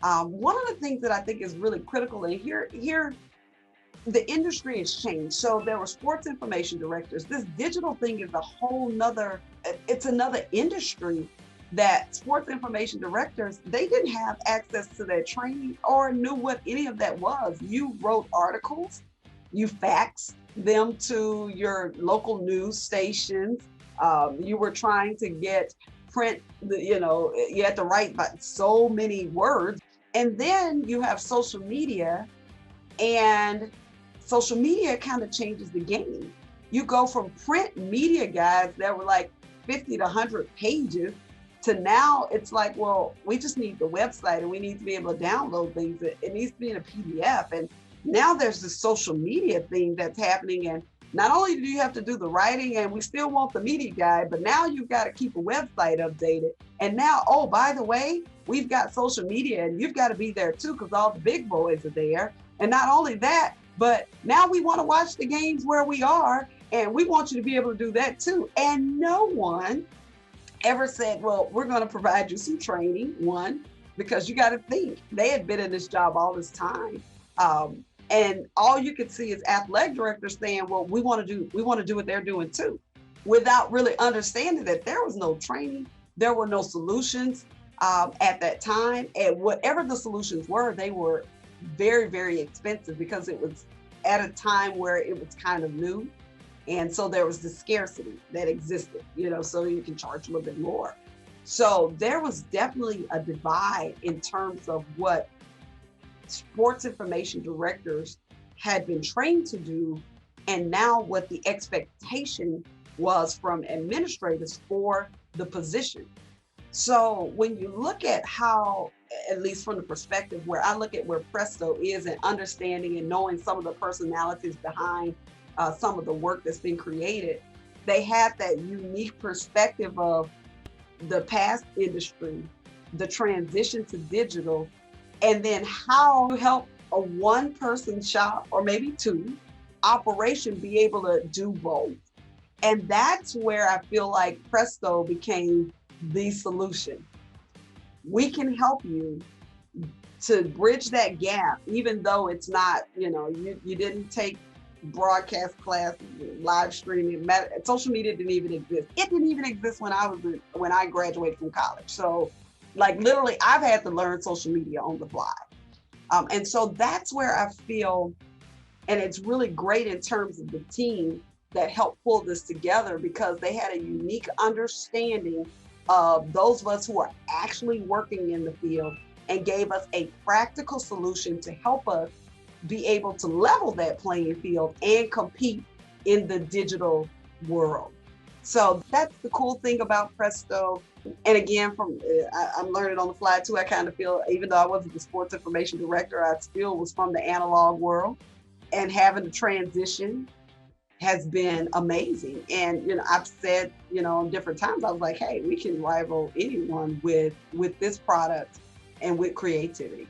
One of the things that I think is really critical, and here the industry has changed. So there were sports information directors. This digital thing is a whole nother, it's another industry that sports information directors, they didn't have access to their training or knew what any of that was. You wrote articles, you faxed them to your local news stations. You were trying to get print, you had to write by so many words. And then you have social media, and social media kind of changes the game. You go from print media guides that were like 50 to 100 pages to now it's like, well, we just need the website and we need to be able to download things. It needs to be in a PDF. And now there's this social media thing that's happening. And not only do you have to do the writing and we still want the media guide, but now you've got to keep a website updated. And now, oh, by the way, we've got social media and you've got to be there too because all the big boys are there. And not only that, but now we want to watch the games where we are, and we want you to be able to do that too. And no one ever said, well, we're going to provide you some training, one, because you got to think they had been in this job all this time. And all you could see is athletic directors saying, well, we want to do what they're doing too, without really understanding that there was no training, there were no solutions at that time. And whatever the solutions were, they were very, very expensive because it was at a time where it was kind of new. And so there was the scarcity that existed, so you can charge a little bit more. So there was definitely a divide in terms of what sports information directors had been trained to do, and now what the expectation was from administrators for the position. So when you look at how, at least from the perspective where I look at where Presto is and understanding and knowing some of the personalities behind some of the work that's been created, they had that unique perspective of the past industry, the transition to digital, and then how to help a one person shop or maybe two operation be able to do both. And that's where I feel like Presto became the solution. We can help you to bridge that gap, even though it's not, you didn't take broadcast class, live streaming, social media didn't even exist. It didn't even exist when I graduated from college. So, like literally, I've had to learn social media on the fly, and so that's where I feel, and it's really great in terms of the team that helped pull this together because they had a unique understanding of those of us who are actually working in the field and gave us a practical solution to help us be able to level that playing field and compete in the digital world. So that's the cool thing about Presto. And again, I'm learning on the fly too. I kind of feel, even though I wasn't the sports information director, I still was from the analog world, and having the transition has been amazing. And I've said, different times, I was like, hey, we can rival anyone with this product and with creativity.